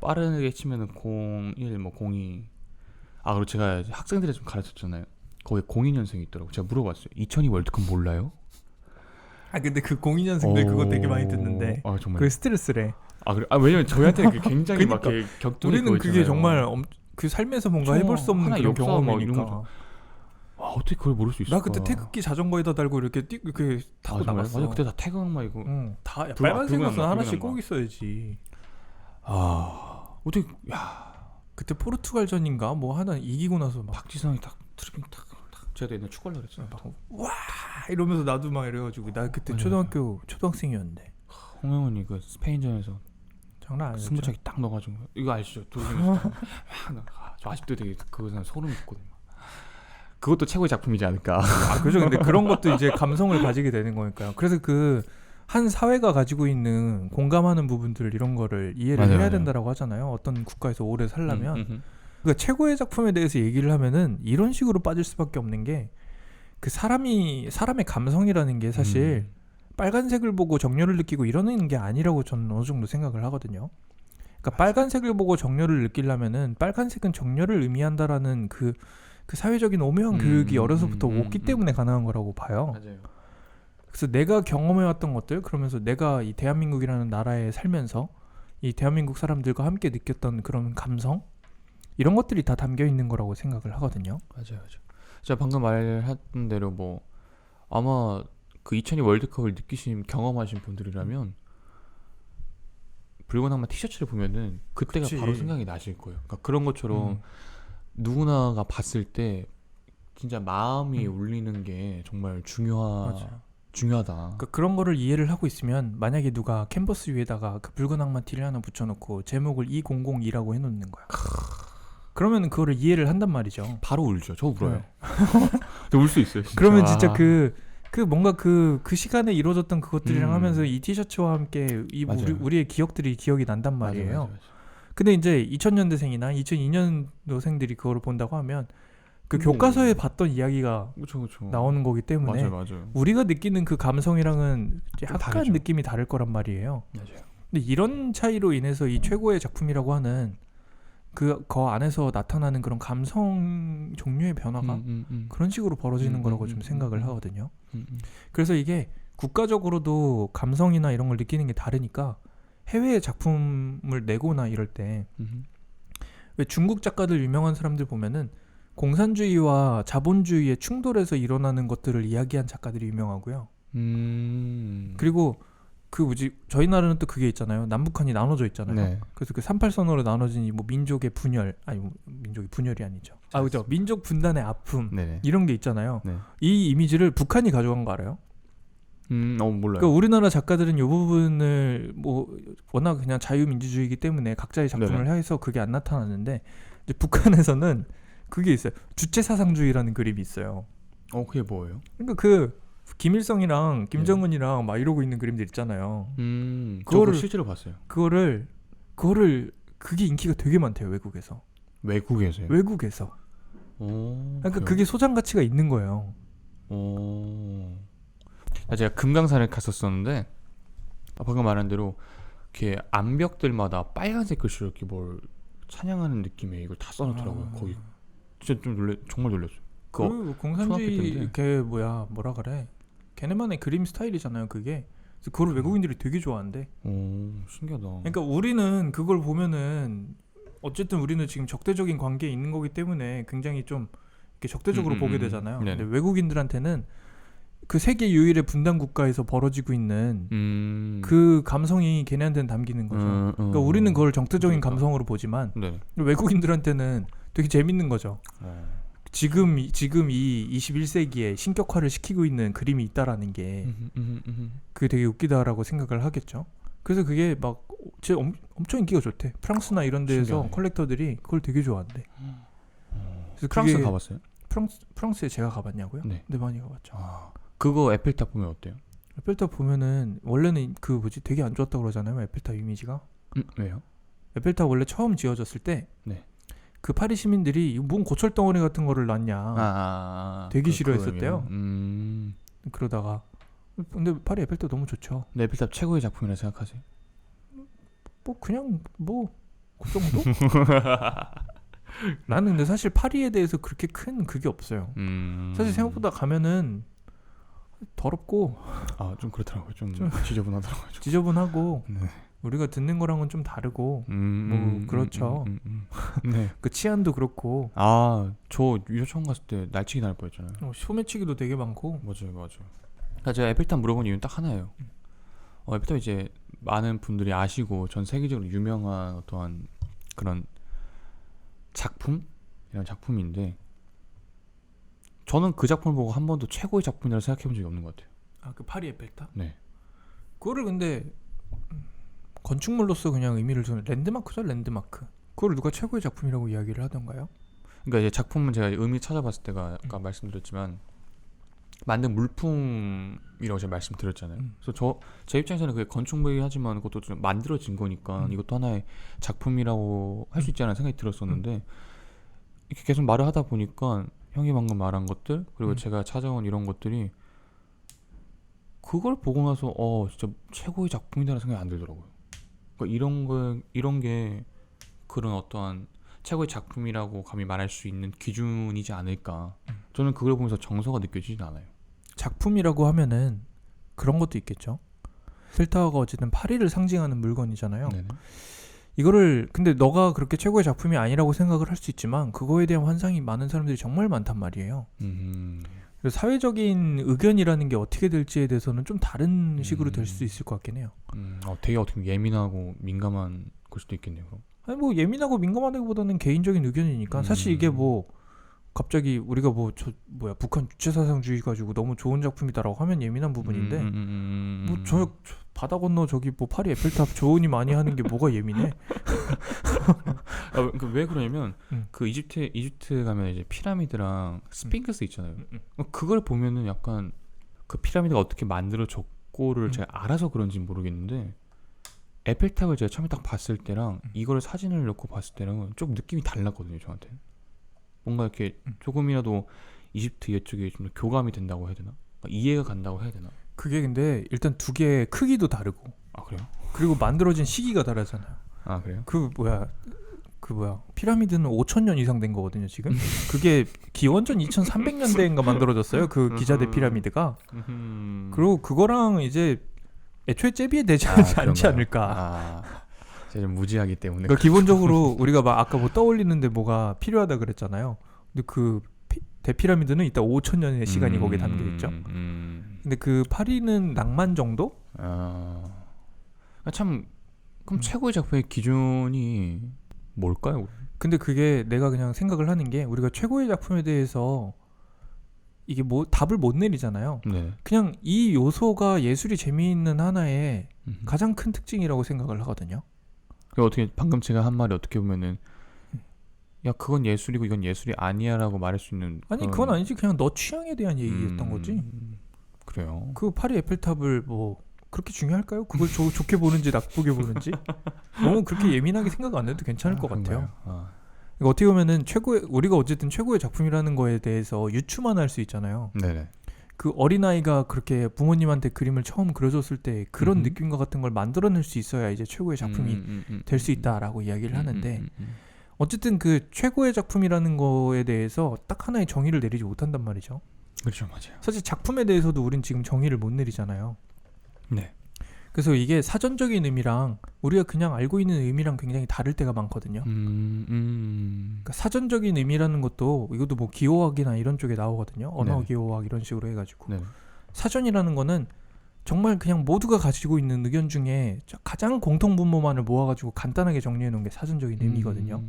빠르게 치면은 01, 뭐 02. 그리고 제가 학생들에 좀 가르쳤잖아요. 거기 02년생이 있더라고. 제가 물어봤어요. 2002 월드컵 몰라요? 근데 그 02년생들 그거 되게 많이 듣는데. 정말. 그게 스트레스래. 그래? 왜냐면 저희한테는 그 굉장히 막 격동이 우리는 그게 정말 그 삶에서 뭔가 해볼 수 없는 그런 경험이니까. 어떻게 그걸 모를 수 있을까? 나 그때 태극기 자전거에다 달고 이렇게 타고 나갔어. 맞아, 그때 다 태극만 이거. 다 빨간색 옷은 하나씩 꼭 있어야지. 어떻게 그때 포르투갈전인가 뭐 하나 이기고 나서 막 박지성이 딱 트리핑 딱 제가 옛날 축구를 그랬어요. 와 이러면서 나도 막 이래가지고 나 그때 초등학생이었는데 홍영훈이 그 스페인전에서 장난 아니었죠. 승부차기 딱 넣어가지고 이거 아시죠? 저 아직도 되게 그거 소름 돋거든요. 그것도 최고의 작품이지 않을까. 아, 그죠. 근데 그런 것도 이제 감성을 가지게 되는 거니까요. 그래서 그 한 사회가 가지고 있는 공감하는 부분들 이런 거를 이해를 맞아요, 해야 맞아요. 된다라고 하잖아요. 어떤 국가에서 오래 살려면. 그러니까 최고의 작품에 대해서 얘기를 하면은 이런 식으로 빠질 수밖에 없는 게 그 사람의 감성이라는 게 사실 빨간색을 보고 정열을 느끼고 이러는 게 아니라고 저는 어느 정도 생각을 하거든요. 그러니까 빨간색을 보고 정열을 느끼려면은 빨간색은 정열을 의미한다라는 그 사회적인 오묘한 교육이 어려서부터 왔기 때문에 가능한 거라고 봐요. 맞아요. 그래서 내가 경험해왔던 것들, 그러면서 내가 이 대한민국이라는 나라에 살면서 이 대한민국 사람들과 함께 느꼈던 그런 감성, 이런 것들이 다 담겨 있는 거라고 생각을 하거든요. 맞아요. 제가 방금 말했던 대로 뭐 아마 그 2002 월드컵을 경험하신 분들이라면 붉은 악마 티셔츠를 보면은 그때가 그치. 바로 생각이 나실 거예요. 그러니까 그런 것처럼 누구나가 봤을 때 진짜 마음이 울리는 게 정말 중요하다. 그러니까 그런 거를 이해를 하고 있으면 만약에 누가 캔버스 위에다가 그 붉은 악마 티를 하나 붙여놓고 제목을 2002라고 해놓는 거야. 그러면 그거를 이해를 한단 말이죠. 바로 울죠. 저 울어요. 네. 저 울 수 있어요. 진짜. 그러면 진짜 그 뭔가 그 시간에 이루어졌던 그것들이랑 하면서 이 티셔츠와 함께 우리의 기억이 난단 말이에요. 맞아. 근데 이제 2000년대생이나 2002년도생들이 그거를 본다고 하면 그 교과서에 봤던 이야기가 그쵸. 나오는 거기 때문에 맞아요. 우리가 느끼는 그 감성이랑은 이제 좀 약간 다르죠. 느낌이 다를 거란 말이에요. 맞아요. 근데 이런 차이로 인해서 이 최고의 작품이라고 하는 그 안에서 나타나는 그런 감성 종류의 변화가 그런 식으로 벌어지는 거라고 좀 생각을 하거든요. 그래서 이게 국가적으로도 감성이나 이런 걸 느끼는 게 다르니까 해외의 작품을 내거나 이럴 때 왜 중국 작가들 유명한 사람들 보면은 공산주의와 자본주의의 충돌에서 일어나는 것들을 이야기한 작가들이 유명하고요. 그리고 저희 나라는 또 그게 있잖아요. 남북한이 나눠져 있잖아요. 네. 그래서 그 38선으로 나눠진 이 뭐 민족의 분열, 민족이 분열이 아니죠. 그죠. 민족 분단의 아픔 네네. 이런 게 있잖아요. 네. 이 이미지를 북한이 가져간 거 알아요? 몰라요. 그러니까 우리나라 작가들은 이 부분을 뭐 워낙 그냥 자유민주주의이기 때문에 각자의 작품을 해서 그게 안 나타났는데 이제 북한에서는 그게 있어요. 주체사상주의라는 그림이 있어요. 그게 뭐예요? 그러니까 그 김일성이랑 김정은이랑 막 이러고 있는 그림들 있잖아요. 그거를 실제로 봤어요. 그거를 그게 인기가 되게 많대요. 외국에서. 외국에서요? 외국에서. 그러니까 그래요? 그게 소장 가치가 있는 거예요. 제가 금강산을 갔었었는데 방금 말한 대로 이렇게 암벽들마다 빨간색 글씨로 이렇게 뭘 찬양하는 느낌의 이걸 다 써놓더라고요. 거기 진짜 정말 놀랐어요. 그 공산주의 초등학교 걔 뭐라 그래? 걔네만의 그림 스타일이잖아요. 그게. 그래서 그걸 외국인들이 되게 좋아한대. 신기하다. 그러니까 우리는 그걸 보면은 어쨌든 우리는 지금 적대적인 관계에 있는 거기 때문에 굉장히 좀 이렇게 적대적으로 보게 되잖아요. 근데 외국인들한테는 그 세계 유일의 분단 국가에서 벌어지고 있는 그 감성이 걔네한테는 담기는 거죠. 그러니까 우리는 그걸 적대적인 감성으로 보지만 외국인들한테는 되게 재밌는 거죠. 지금 이 21세기에 신격화를 시키고 있는 그림이 있다라는 게 그게 되게 웃기다라고 생각을 하겠죠. 그래서 그게 막 엄청 인기가 좋대. 프랑스나 이런 데에서 신기하네. 컬렉터들이 그걸 되게 좋아한대. 그래서 프랑스 가봤어요? 프랑스에 제가 가봤냐고요? 네. 네, 많이 가봤죠. 그거 에펠탑 보면 어때요? 에펠탑 보면은 원래는 되게 안 좋았다고 그러잖아요. 에펠탑 이미지가. 왜요? 에펠탑 원래 처음 지어졌을 때 네. 그 파리 시민들이 뭔 고철 덩어리 같은 거를 놨냐 되게 싫어했었대요. 그러다가 근데 파리 에펠탑 너무 좋죠. 네, 에펠탑 최고의 작품이라 생각하세요? 뭐 그냥 그 정도? 나는 근데 사실 파리에 대해서 그렇게 큰 그게 없어요. 사실 생각보다 가면은 더럽고 좀 그렇더라고요. 좀 지저분하더라고요. 지저분하고 네. 우리가 듣는 거랑은 좀 다르고 뭐 그렇죠. 네. 그 치안도 그렇고 저 유럽 갔을 때 날치기 날 뻔했잖아요. 소매치기도 되게 많고. 맞아요. 제가 에펠탑 물어본 이유는 딱 하나예요. 에펠탑 이제 많은 분들이 아시고 전 세계적으로 유명한 어떠한 그런 이런 작품인데 저는 그 작품을 보고 한 번도 최고의 작품이라고 생각해 본 적이 없는 것 같아요. 그 파리 에펠탑? 네. 그거를 근데 건축물로서 그냥 의미를 주는 랜드마크죠. 랜드마크. 그걸 누가 최고의 작품이라고 이야기를 하던가요? 그러니까 이제 작품은 제가 의미 찾아봤을 때가 아까 말씀드렸지만 만든 물품이라고 제가 말씀드렸잖아요. 그래서 제 입장에서는 그게 건축물이하지만 그것도 좀 만들어진 거니까 이것도 하나의 작품이라고 할 수 있지 않은 생각이 들었었는데 이렇게 계속 말을 하다 보니까 형이 방금 말한 것들 그리고 제가 찾아온 이런 것들이 그걸 보고 나서 진짜 최고의 작품이다라는 생각이 안 들더라고요. 그러니까 이런 게 그런 어떠한 최고의 작품이라고 감히 말할 수 있는 기준이지 않을까. 저는 그걸 보면서 정서가 느껴지진 않아요. 작품이라고 하면은 그런 것도 있겠죠. 필터가 어쨌든 파리를 상징하는 물건이잖아요. 네네. 이거를 근데 너가 그렇게 최고의 작품이 아니라고 생각을 할 수 있지만 그거에 대한 환상이 많은 사람들이 정말 많단 말이에요. 그래서 사회적인 의견이라는 게 어떻게 될지에 대해서는 좀 다른 식으로 될 수도 있을 것 같긴 해요. 되게 어떻게 보면 예민하고 민감한 걸 수도 있겠네요. 그럼. 아니 뭐 예민하고 민감하다기보다는 개인적인 의견이니까 사실 이게 뭐 갑자기 우리가 북한 주체사상주의 가지고 너무 좋은 작품이다라고 하면 예민한 부분인데 뭐 저 바다 건너 저기 뭐 파리 에펠탑 조은이 많이 하는 게 뭐가 예민해? 왜 그러냐면 그 이집트 가면 이제 피라미드랑 스핑크스 있잖아요. 그걸 보면은 약간 그 피라미드가 어떻게 만들어졌고를 제가 알아서 그런지 모르겠는데 에펠탑을 제가 처음에 딱 봤을 때랑 이걸 사진을 넣고 봤을 때랑은 좀 느낌이 달랐거든요, 저한테. 뭔가 이렇게 조금이라도 이집트 이쪽에 좀 더 교감이 된다고 해야 되나? 이해가 간다고 해야 되나? 그게 근데 일단 두 개의 크기도 다르고. 아 그래요? 그리고 만들어진 시기가 다르잖아요. 아 그래요? 그 뭐야 피라미드는 5,000년 이상 된 거거든요 지금. 그게 기원전 2300년대인가 만들어졌어요. 그 기자대 피라미드가. 그리고 그거랑 이제 애초에 째비에 않지 않을까. 제가 좀 무지하기 때문에. 그러니까 기본적으로 우리가 막 아까 뭐 떠올리는데 뭐가 필요하다 그랬잖아요. 근데 그 대피라미드는 이따 5,000년의 시간이 거기에 담겨 있죠. 근데 그 파리는 낭만 정도? 참 그럼 최고의 작품의 기준이 뭘까요? 근데 그게 내가 그냥 생각을 하는 게 우리가 최고의 작품에 대해서 이게 뭐 답을 못 내리잖아요. 네. 그냥 이 요소가 예술이 재미있는 하나의 가장 큰 특징이라고 생각을 하거든요. 어떻게 방금 제가 한 말이 어떻게 보면은 야 그건 예술이고 이건 예술이 아니야라고 말할 수 있는 아니 그건 아니지. 그냥 너 취향에 대한 얘기였던 거지. 그래요. 그 파리 에펠탑을 뭐 그렇게 중요할까요? 그걸 좋게 보는지 나쁘게 보는지 너무 그렇게 예민하게 생각 안 해도 괜찮을 것 같아요. 그러니까 어떻게 보면은 우리가 어쨌든 최고의 작품이라는 거에 대해서 유추만 할 수 있잖아요. 네네. 그 어린아이가 그렇게 부모님한테 그림을 처음 그려줬을 때 그런 느낌과 같은 걸 만들어낼 수 있어야 이제 최고의 작품이 될 수 있다라고 이야기를 하는데 어쨌든 그 최고의 작품이라는 거에 대해서 딱 하나의 정의를 내리지 못한단 말이죠. 그렇죠, 맞아요. 사실 작품에 대해서도 우린 지금 정의를 못 내리잖아요. 네. 그래서 이게 사전적인 의미랑 우리가 그냥 알고 있는 의미랑 굉장히 다를 때가 많거든요. 그러니까 사전적인 의미라는 것도 이것도 뭐 기호학이나 이런 쪽에 나오거든요. 언어 기호학 이런 식으로 해가지고 네. 사전이라는 거는 정말 그냥 모두가 가지고 있는 의견 중에 가장 공통분모만을 모아가지고 간단하게 정리해 놓은 게 사전적인 의미거든요.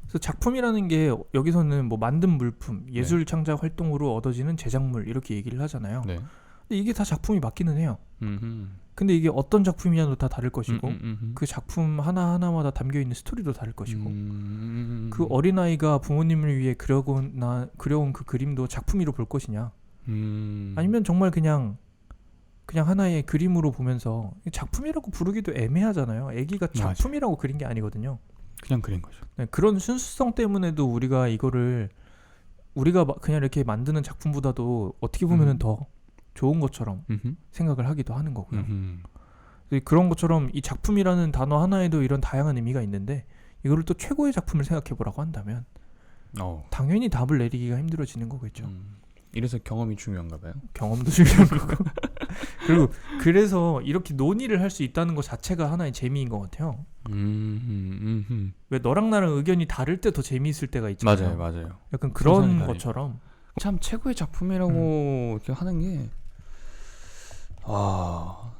그래서 작품이라는 게 여기서는 뭐 만든 물품, 예술 창작 활동으로 얻어지는 제작물 이렇게 얘기를 하잖아요. 네. 근데 이게 다 작품이 맞기는 해요. 근데 이게 어떤 작품이냐도 다 다를 것이고 그 작품 하나하나마다 담겨있는 스토리도 다를 것이고 그 어린아이가 부모님을 위해 그려온 그 그림도 작품으로 볼 것이냐 아니면 정말 그냥 하나의 그림으로 보면서 작품이라고 부르기도 애매하잖아요. 애기가 작품이라고 맞아. 그린 게 아니거든요. 그냥 그린 거죠. 네, 그런 순수성 때문에도 우리가 그냥 이렇게 만드는 작품보다도 어떻게 보면은 더 좋은 것처럼 생각을 하기도 하는 거고요. 그런 것처럼 이 작품이라는 단어 하나에도 이런 다양한 의미가 있는데 이거를 또 최고의 작품을 생각해 보라고 한다면 당연히 답을 내리기가 힘들어지는 거겠죠. 이래서 경험이 중요한가 봐요. 경험도 중요한 거고. 그리고 그래서 이렇게 논의를 할 수 있다는 것 자체가 하나의 재미인 것 같아요. 왜 너랑 나랑 의견이 다를 때 더 재미있을 때가 있잖아요. 맞아요. 약간 그런 것처럼 참 최고의 작품이라고 이렇게 하는 게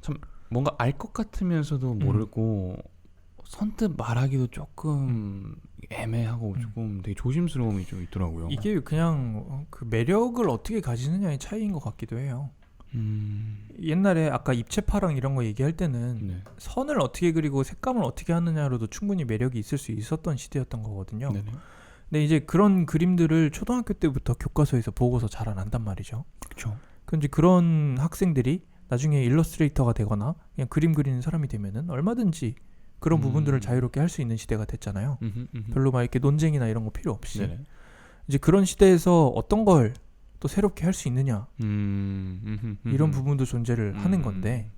참 뭔가 알 것 같으면서도 모르고 선뜻 말하기도 조금 애매하고 조금 되게 조심스러움이 좀 있더라고요. 이게 그냥 그 매력을 어떻게 가지느냐의 차이인 것 같기도 해요. 옛날에 아까 입체파랑 이런 거 얘기할 때는 선을 어떻게 그리고 색감을 어떻게 하느냐로도 충분히 매력이 있을 수 있었던 시대였던 거거든요. 근데 이제 그런 그림들을 초등학교 때부터 교과서에서 보고서 자라난단 말이죠. 그렇죠. 근데 그런 학생들이 나중에 일러스트레이터가 되거나 그냥 그림 그리는 사람이 되면은 얼마든지 그런 부분들을 자유롭게 할 수 있는 시대가 됐잖아요. 별로 막 이렇게 논쟁이나 이런 거 필요 없이. 네네. 이제 그런 시대에서 어떤 걸 또 새롭게 할 수 있느냐 이런 부분도 존재를 하는 건데.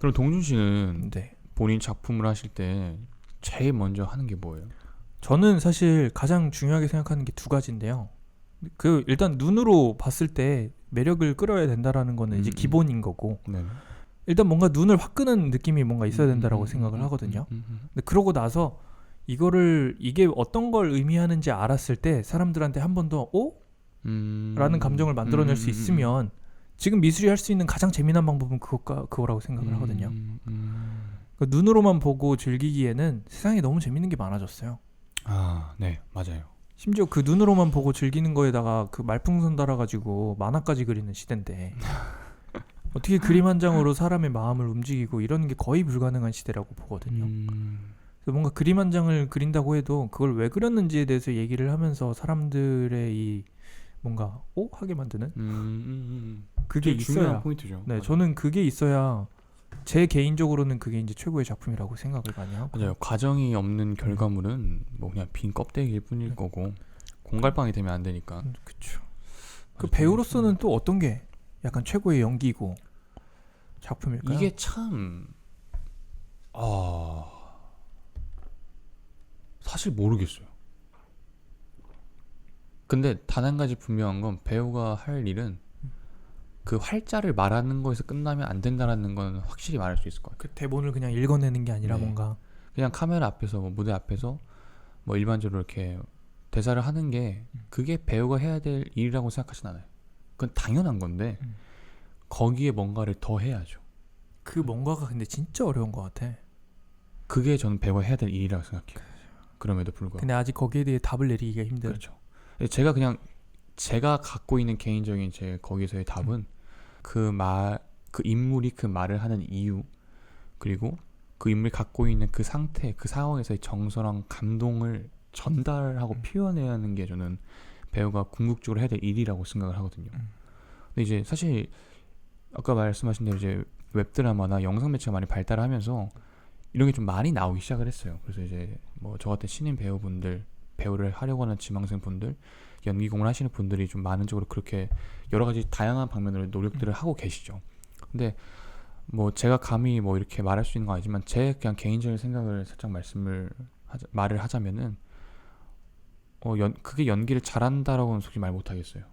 그럼 동준 씨는 네. 본인 작품을 하실 때 제일 먼저 하는 게 뭐예요? 저는 사실 가장 중요하게 생각하는 게 두 가지인데요. 그 일단 눈으로 봤을 때 매력을 끌어야 된다라는 거는 이제 기본인 거고, 네. 일단 뭔가 눈을 확 끄는 느낌이 뭔가 있어야 된다라고 생각을 하거든요. 근데 그러고 나서 이게 어떤 걸 의미하는지 알았을 때 사람들한테 한 번 더 라는 감정을 만들어낼 수 있으면 지금 미술이 할 수 있는 가장 재미난 방법은 그거라고 생각을 하거든요. 그러니까 눈으로만 보고 즐기기에는 세상에 너무 재밌는 게 많아졌어요. 아, 네, 맞아요. 심지어 그 눈으로만 보고 즐기는 거에다가 그 말풍선 달아가지고 만화까지 그리는 시대인데 어떻게 그림 한 장으로 사람의 마음을 움직이고 이런 게 거의 불가능한 시대라고 보거든요. 그래서 뭔가 그림 한 장을 그린다고 해도 그걸 왜 그렸는지에 대해서 얘기를 하면서 사람들의 이 뭔가 하게 만드는 그게 중요한 있어야. 포인트죠. 네, 맞아요. 저는 그게 있어야 제 개인적으로는 그게 이제 최고의 작품이라고 생각을 많이 하고. 맞아요. 과정이 없는 결과물은 뭐 그냥 빈 껍데기일 뿐일 거고 공갈빵이 되면 안 되니까. 그렇죠. 그 배우로서는 또 어떤 게 약간 최고의 연기고 작품일까요? 이게 참 사실 모르겠어요. 근데 단 한 가지 분명한 건 배우가 할 일은 그 활자를 말하는 거에서 끝나면 안 된다라는 건 확실히 말할 수 있을 것 같아요. 그 대본을 그냥 읽어내는 게 아니라 네. 뭔가 그냥 카메라 앞에서 뭐 무대 앞에서 뭐 일반적으로 이렇게 대사를 하는 게 그게 배우가 해야 될 일이라고 생각하진 않아요. 그건 당연한 건데 거기에 뭔가를 더 해야죠. 그 뭔가가 근데 진짜 어려운 것 같아. 그게 저는 배우가 해야 될 일이라고 생각해요. 그럼에도 불구하고. 근데 아직 거기에 대해 답을 내리기가 힘든. 그렇죠. 제가 갖고 있는 개인적인 제 거기서의 답은 그 인물이 그 말을 하는 이유, 그리고 그 인물이 갖고 있는 그 상태, 그 상황에서의 정서랑 감동을 전달하고 표현해야 하는 게 저는 배우가 궁극적으로 해야 될 일이라고 생각을 하거든요. 근데 이제 사실 아까 말씀하신 대로 이제 웹드라마나 영상 매체가 많이 발달하면서 이런 게 좀 많이 나오기 시작을 했어요. 그래서 이제 뭐 저 같은 신인 배우분들, 배우를 하려고 하는 지망생 분들, 연기공을 하시는 분들이 좀 많은 쪽으로 그렇게 여러 가지 다양한 방면으로 노력들을 하고 계시죠. 근데 뭐 제가 감히 뭐 이렇게 말할 수 있는 건 아니지만 제 그냥 개인적인 생각을 살짝 말을 하자면은 그게 연기를 잘한다라고는 솔직히 말 못하겠어요.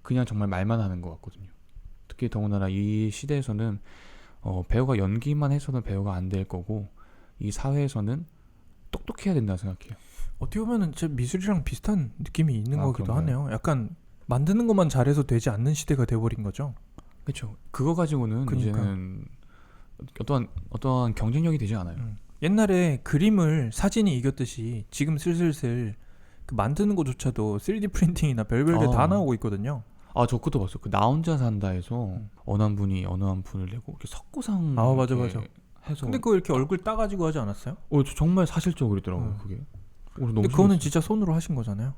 그냥 정말 말만 하는 것 같거든요. 특히 더군다나 이 시대에서는 배우가 연기만 해서는 배우가 안 될 거고 이 사회에서는 똑똑해야 된다고 생각해요. 어떻게 보면은 진짜 미술이랑 비슷한 느낌이 있는 거기도 그런가요? 하네요. 약간 만드는 것만 잘해서 되지 않는 시대가 돼버린 거죠. 그렇죠. 그거 가지고는 그러니까. 이제는 어떠한 경쟁력이 되지 않아요. 옛날에 그림을 사진이 이겼듯이 지금 슬슬 그 만드는 것조차도 3D 프린팅이나 별별 게 다 나오고 있거든요. 저 그것도 봤어. 그 나 혼자 산다에서 어느 한 분이 어느 한 분을 내고 이렇게 석고상 맞아. 해서. 근데 그거 이렇게 얼굴 따가지고 하지 않았어요? 정말 사실적이더라고요. 그게. 너무 근데 그거는 신기했어요. 진짜 손으로 하신 거잖아요.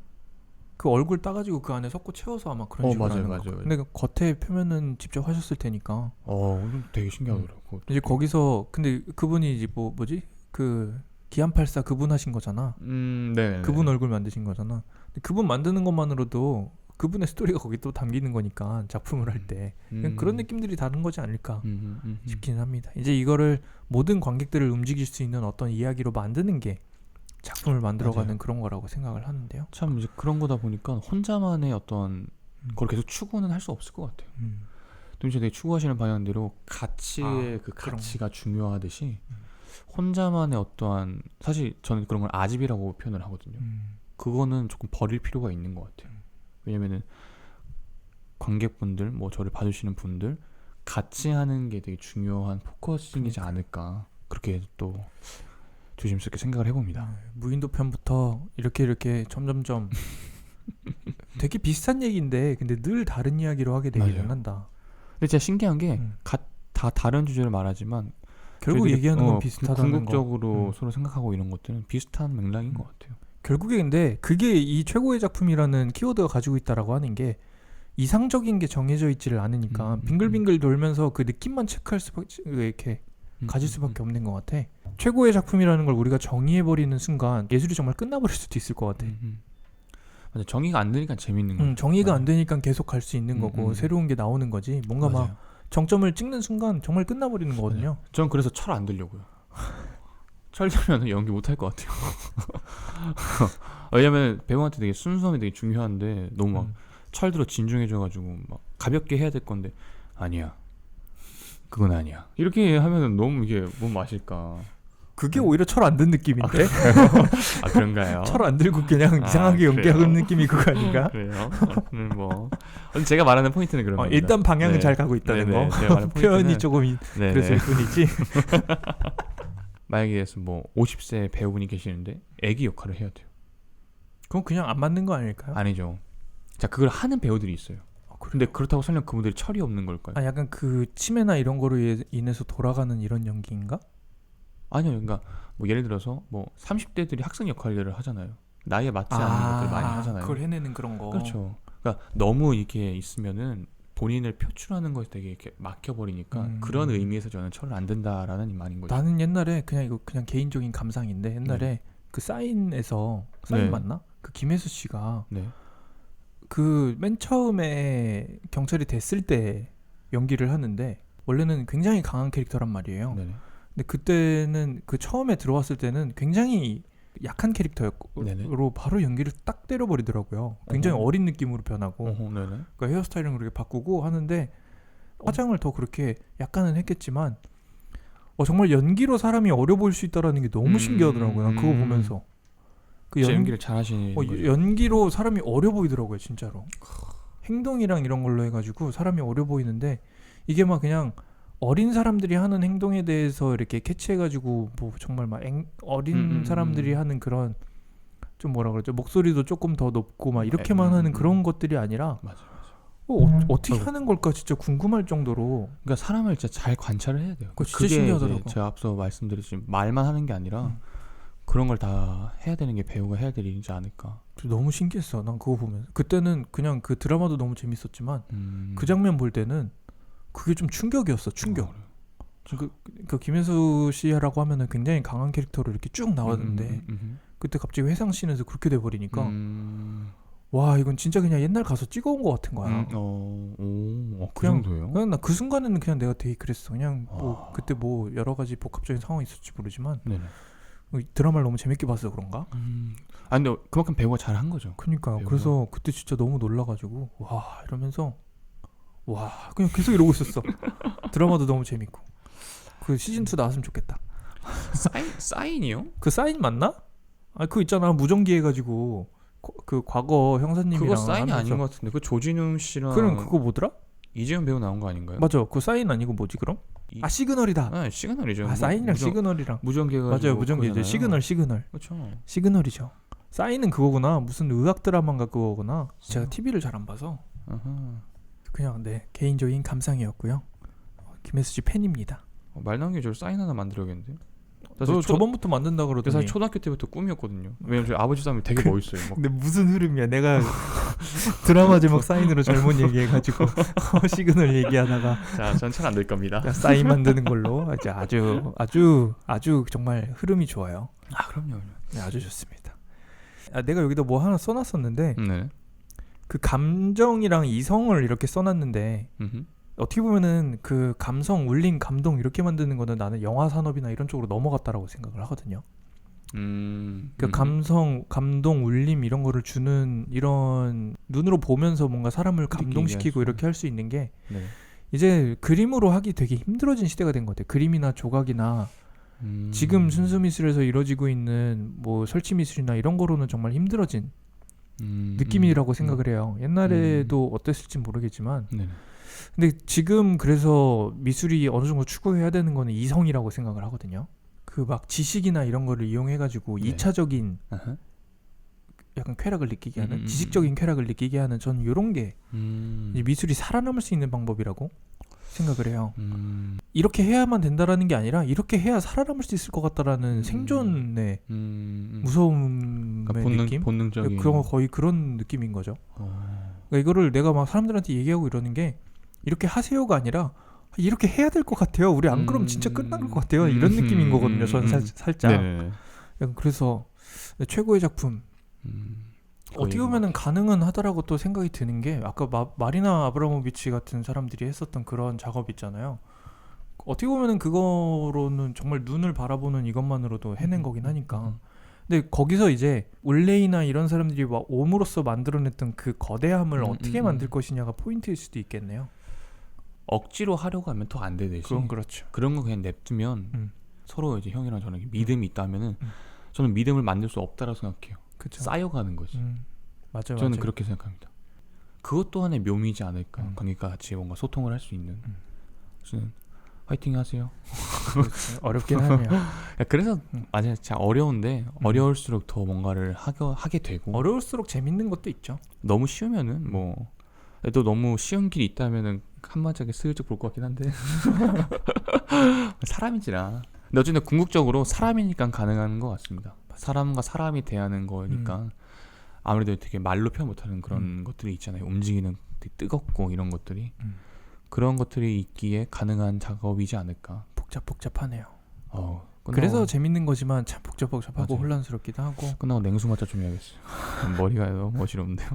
그 얼굴 따가지고 그 안에 섞고 채워서 아마 그런 식으로 맞아요, 하는 맞아요, 거. 맞아요. 근데 그 겉에 표면은 직접 하셨을 테니까. 되게 신기하더라고. 이제 거기서 근데 그분이 이제 뭐지 그 기안84 그분 하신 거잖아. 네. 그분 얼굴 만드신 거잖아. 근데 그분 만드는 것만으로도 그분의 스토리가 거기 또 담기는 거니까 작품을 할 때 그런 느낌들이 다른 거지 않을까 싶기는 합니다. 이제 이거를 모든 관객들을 움직일 수 있는 어떤 이야기로 만드는 게 작품을 만들어가는 맞아요. 그런 거라고 생각을 하는데요. 참 이제 그런 거다 보니까 혼자만의 어떤 걸 계속 추구는 할 수 없을 것 같아요. 또 이제 되게 추구하시는 방향대로 가치의 그 가치가 중요하듯이 혼자만의 어떠한, 사실 저는 그런 걸 아집이라고 표현을 하거든요. 그거는 조금 버릴 필요가 있는 것 같아요. 왜냐면은 관객분들, 뭐 저를 봐주시는 분들 같이 하는 게 되게 중요한 포커싱이지 않을까, 그렇게 또 조심스럽게 생각을 해봅니다. 무인도 편부터 이렇게 점점점 되게 비슷한 얘기인데 근데 늘 다른 이야기로 하게 되기는 맞아요. 한다. 근데 진짜 신기한 게 다 다른 주제를 말하지만 결국 저희들이, 얘기하는 건 비슷하다는 궁극적으로 거. 서로 생각하고 이런 것들은 비슷한 맥락인 것 같아요. 결국에 근데 그게 이 최고의 작품이라는 키워드가 가지고 있다라고 하는 게 이상적인 게 정해져 있지를 않으니까 빙글빙글 돌면서 그 느낌만 체크할 수밖에 이렇게 가질 수밖에 없는 것 같아. 최고의 작품이라는 걸 우리가 정의해버리는 순간 예술이 정말 끝나버릴 수도 있을 것 같아. 맞아, 정의가 안 되니까 재밌는 거죠. 정의가 안 되니까 계속 갈 수 있는 거고 새로운 게 나오는 거지. 뭔가 맞아요. 막 정점을 찍는 순간 정말 끝나버리는 거거든요. 전 그래서 철 안 들려고요. 철 들면 연기 못 할 것 같아요. 왜냐면 배우한테 되게 순수함이 되게 중요한데 너무 막 철들어 진중해져가지고 막 가볍게 해야 될 건데 아니야. 그건 아니야. 이렇게 하면은 너무 이게 뭔 맛일까. 그게 오히려 철 안 든 느낌인데? 아 그런가요? 철 안 들고 그냥 이상하게 연기하는 느낌이 그거 아닌가? 그래요? 뭐 제가 말하는 포인트는 그런 겁니다. 일단 방향은 네. 잘 가고 있다는 네네, 거. 제가 말하는 표현이 포인트는- 조금 네네. 그랬을 뿐이지. 만약에 뭐 50세 배우분이 계시는데 애기 역할을 해야 돼요. 그건 그냥 안 맞는 거 아닐까요? 아니죠. 자 그걸 하는 배우들이 있어요. 근데 그렇다고 설령 그분들이 철이 없는 걸까요? 아 약간 그 치매나 이런 거로 인해서 돌아가는 이런 연기인가? 아니요. 그러니까 뭐 예를 들어서 뭐 30대들이 학생 역할들을 하잖아요. 나이에 맞지 않는 것들 많이 하잖아요. 그걸 해내는 그런 거. 그렇죠. 그러니까 너무 이렇게 있으면은 본인을 표출하는 것에 되게 이렇게 막혀버리니까 그런 의미에서 저는 철을 안 든다라는 말인 거죠. 나는 옛날에 그냥 이거 그냥 개인적인 감상인데 옛날에 그 사인에서 사인 네. 맞나? 그 김혜수 씨가 네. 그 맨 처음에 경찰이 됐을 때 연기를 하는데 원래는 굉장히 강한 캐릭터란 말이에요. 네네. 근데 그때는 그 처음에 들어왔을 때는 굉장히 약한 캐릭터로 네네. 바로 연기를 딱 때려버리더라고요. 굉장히 어허. 어린 느낌으로 변하고 네네. 그러니까 헤어스타일링 그렇게 바꾸고 하는데 화장을 더 그렇게 약간은 했겠지만 정말 연기로 사람이 어려 보일 수 있다라는 게 너무 신기하더라고요. 난 그거 보면서 그 연기를 잘 하시는 연기로 사람이 어려 보이더라고요, 진짜로. 행동이랑 이런 걸로 해가지고 사람이 어려 보이는데 이게 막 그냥 어린 사람들이 하는 행동에 대해서 이렇게 캐치해가지고 뭐 정말 막 어린 사람들이 하는 그런 좀 뭐라 그러죠, 목소리도 조금 더 높고 막 이렇게만 하는 그런 것들이 아니라 맞아요. 어떻게 하는 걸까 진짜 궁금할 정도로. 그러니까 사람을 진짜 잘 관찰을 해야 돼요. 그거 진짜 그게 신기하더라고. 제가 앞서 말씀드렸지만 말만 하는 게 아니라 그런 걸 다 해야 되는 게 배우가 해야 될 일이지 않을까. 너무 신기했어. 난 그거 보면서 그때는 그냥 그 드라마도 너무 재밌었지만 그 장면 볼 때는 그게 좀 충격이었어. 충격. 그 김혜수 씨라고 하면은 굉장히 강한 캐릭터로 이렇게 쭉 나왔는데 그때 갑자기 회상 씬에서 그렇게 돼버리니까 와 이건 진짜 그냥 옛날 가서 찍어온 것 같은 거야. 그 그냥- 정도예요? 그냥 나 그 순간에는 그냥 내가 되게 그랬어. 그냥 뭐 그때 뭐 여러 가지 복합적인 상황이 있었지 모르지만 네네. 드라마를 너무 재밌게 봐서 그런가? 아 근데 그만큼 배우가 잘한 거죠. 그러니까 배우가. 그래서 그때 진짜 너무 놀라가지고 와 이러면서 와 그냥 계속 이러고 있었어. 드라마도 너무 재밌고 그 시즌 2 나왔으면 좋겠다. 사인이요? 그 사인 맞나? 아 그 있잖아 무전기 해가지고 그 과거 형사님이랑 그거 사인이 하면서. 아닌 것 같은데 그 조진웅 씨랑 그럼 그거 뭐더라? 이재훈 배우 나온 거 아닌가요? 맞아. 그 사인 아니고 뭐지 그럼? 이- 아 시그널이다. 아 시그널이죠. 아 사인이랑 시그널이랑 무전기가 맞아요. 무전기죠. 시그널. 그렇죠. 시그널이죠. 사인은 그거구나. 무슨 의학 드라마인가 그거구나. 제가 TV를 잘 안 봐서 아하. 그냥 내 개인적인 감상이었고요. 김혜수 씨 팬입니다. 말 나온 김에 저 사인 하나 만들어야겠는데. 저 저번부터 만든다 그러더니. 사실 초등학교 때부터 꿈이었거든요. 왜냐면 저희 아버지 싸움이 되게 멋있어요. 막 근데 무슨 흐름이야? 내가 드라마 제목 사인으로 잘못 얘기해가지고 시그널 얘기하다가 자, 전 잘 안 될 겁니다. 사인 만드는 걸로 이제 아주 정말 흐름이 좋아요. 아, 그럼요. 네, 아주 좋습니다. 내가 여기다 뭐 하나 써놨었는데 네. 그 감정이랑 이성을 이렇게 써놨는데 어떻게 보면은 그 감성, 울림, 감동 이렇게 만드는 거는 나는 영화 산업이나 이런 쪽으로 넘어갔다라고 생각을 하거든요. 그 감성, 감동, 울림 이런 거를 주는 이런 눈으로 보면서 뭔가 사람을 감동시키고 이렇게 할 수 있는 게 네. 이제 그림으로 하기 되게 힘들어진 시대가 된 것 같아요. 그림이나 조각이나 지금 순수 미술에서 이루어지고 있는 뭐 설치 미술이나 이런 거로는 정말 힘들어진 느낌이라고 생각을 해요. 옛날에도 어땠을지 모르겠지만 네. 근데 지금 그래서 미술이 어느 정도 추구해야 되는 거는 이성이라고 생각을 하거든요. 그 막 지식이나 이런 거를 이용해가지고 네. 2차적인 아하. 약간 쾌락을 느끼게 하는 지식적인 쾌락을 느끼게 하는 저는 이런 게 이 미술이 살아남을 수 있는 방법이라고. 생각을 해요. 이렇게 해야만 된다라는 게 아니라 이렇게 해야 살아남을 수 있을 것 같다라는 생존의 무서움의 그러니까 느낌? 본능적인 그런 거 거의 그런 느낌인 거죠. 그러니까 이거를 내가 막 사람들한테 얘기하고 이러는 게 이렇게 하세요가 아니라 이렇게 해야 될 것 같아요. 우리 안 그러면 진짜 끝날 것 같아요. 이런 느낌인 거거든요. 저는 살짝. 네네. 그래서 최고의 작품 어떻게 보면은 가능은 하다라고 또 생각이 드는 게 아까 마리나 아브라모비치 같은 사람들이 했었던 그런 작업 있잖아요. 어떻게 보면은 그거로는 정말 눈을 바라보는 이것만으로도 해낸 거긴 하니까. 근데 거기서 이제 올레이나 이런 사람들이 옴으로써 만들어냈던 그 거대함을 어떻게 만들 것이냐가 포인트일 수도 있겠네요. 억지로 하려고 하면 더 안 되듯이. 그건 그렇죠. 그런 거 그냥 냅두면 서로 이제 형이랑 저랑 믿음이 있다면은 저는 믿음을 만들 수 없다라고 생각해요. 그쵸. 쌓여가는 거지. 맞아요. 저는 맞아요. 그렇게 생각합니다. 그것 또한의 묘미지 않을까. 관계가 같이 뭔가 소통을 할 수 있는. 저는 화이팅 하세요. 그렇죠. 어렵긴 하네요. 그래서 맞아요. 진짜 어려운데 어려울수록 더 뭔가를 하게 되고 어려울수록 재밌는 것도 있죠. 너무 쉬우면은 뭐 또 너무 쉬운 길이 있다면은 한마디하게 슬쩍 볼 것 같긴 한데 사람이지라. 근데 어쨌든 궁극적으로 사람이니까 가능한 것 같습니다. 사람과 사람이 대하는 거니까 아무래도 되게 말로 표현 못하는 그런 것들이 있잖아요. 움직이는 되게 뜨겁고 이런 것들이 그런 것들이 있기에 가능한 작업이지 않을까. 복잡하네요. 그래서 재밌는 거지만 참 복잡하고 맞아요. 혼란스럽기도 하고. 끝나고 냉수 마차 좀 해야겠어요. 머리가 너무 어지럽네요.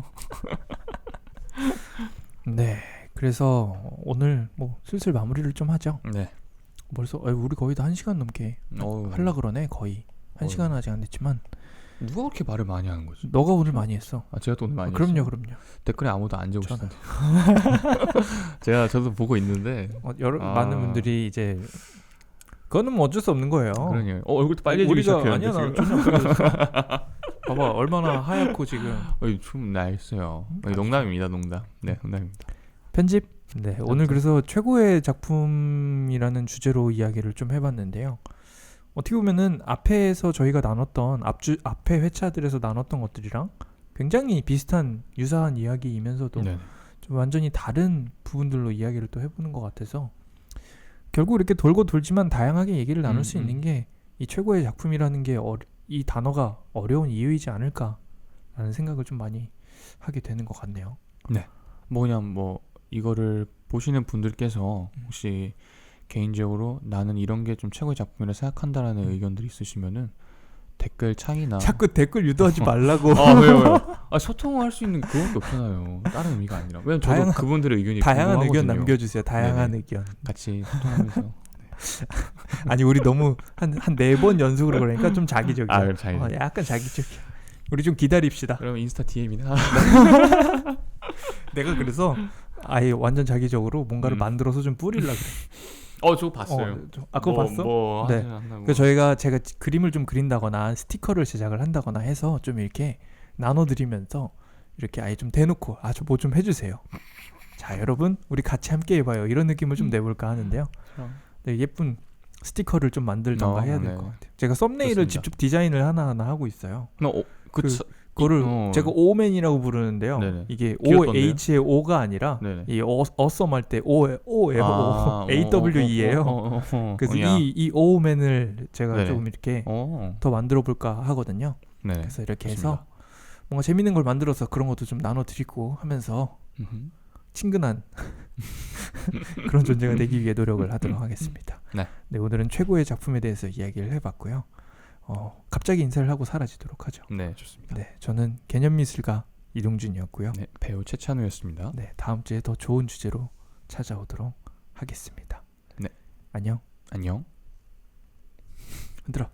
네. 그래서 오늘 뭐 슬슬 마무리를 좀 하죠. 네. 벌써 우리 거의 다 1시간 넘게 하려 그러네. 거의 1시간은 아직 안 됐지만 누가 그렇게 말을 많이 하는 거지? 너가 오늘 많이 했어. 제가 또 오늘 많이 했어요? 그럼요. 댓글에 아무도 안 적으시던데. 저도 보고 있는데 많은 분들이 이제 그거는 뭐 어쩔 수 없는 거예요. 그러네요. 얼굴도 빨개지기 시작했는데 아니야, 나 전혀 안 빨개졌어. 봐봐, 얼마나 하얗고 지금. 좀 나있어요. 농담입니다, 농담. 네, 농담입니다. 편집. 네, 오늘 그래서 최고의 작품이라는 주제로 이야기를 좀 해봤는데요. 어떻게 보면은 앞에서 저희가 나눴던 앞에 회차들에서 나눴던 것들이랑 굉장히 비슷한 유사한 이야기이면서도 좀 완전히 다른 부분들로 이야기를 또 해보는 것 같아서 결국 이렇게 돌고 돌지만 다양하게 얘기를 나눌 수 있는 게 이 최고의 작품이라는 게 이 단어가 어려운 이유이지 않을까라는 생각을 좀 많이 하게 되는 것 같네요. 네. 그냥 이거를 보시는 분들께서 혹시 개인적으로 나는 이런 게 좀 최고의 작품이라 생각한다라는 의견들이 있으시면은 댓글 창이나 자꾸 댓글 유도하지 말라고. 왜요? 소통할 수 있는 그것도 없잖아요. 다른 의미가 아니라. 왜냐면 저도 그분들의 의견이 다양한 궁금하거든요. 의견 남겨주세요. 다양한 의견. 같이 소통하면서. 아니 우리 너무 한 4번 연속으로 그러니까 좀 자기적이야. 약간 자기적이야. 우리 좀 기다립시다. 그럼 인스타 DM이나. 내가 그래서 아예 완전 자기적으로 뭔가를 만들어서 좀 뿌리려고 그래. 저거 봤어요. 그거 봤어? 네. 그래서 제가 그림을 좀 그린다거나 스티커를 제작을 한다거나 해서 좀 이렇게 나눠드리면서 이렇게 아예 좀 대놓고 저 뭐 좀 해주세요. 자 여러분 우리 같이 함께 해봐요. 이런 느낌을 좀 내볼까 하는데요. 네, 예쁜 스티커를 좀 만들던가 해야 될 것 같아요. 제가 썸네일을 직접 디자인을 하나하나 하고 있어요. 그거를 제가 오맨이라고 부르는데요. 네네. 이게 귀엽던데요? OH의 O가 아니라 네네. 이 어썸 할 때 AWE예요. 그래서 이 오맨을 제가 네네. 조금 이렇게 더 만들어 볼까 하거든요. 네. 그래서 이렇게 좋습니다. 해서 뭔가 재밌는 걸 만들어서 그런 것도 좀 나눠드리고 하면서 친근한 그런 존재가 되기 위해 노력을 하도록 하겠습니다. 네, 오늘은 최고의 작품에 대해서 이야기를 해봤고요. 갑자기 인사를 하고 사라지도록 하죠. 네, 좋습니다. 네, 저는 개념미술가 이동준이었고요. 네, 배우 최찬우였습니다. 네, 다음 주에 더 좋은 주제로 찾아오도록 하겠습니다. 네, 안녕. 안녕. 흔들어.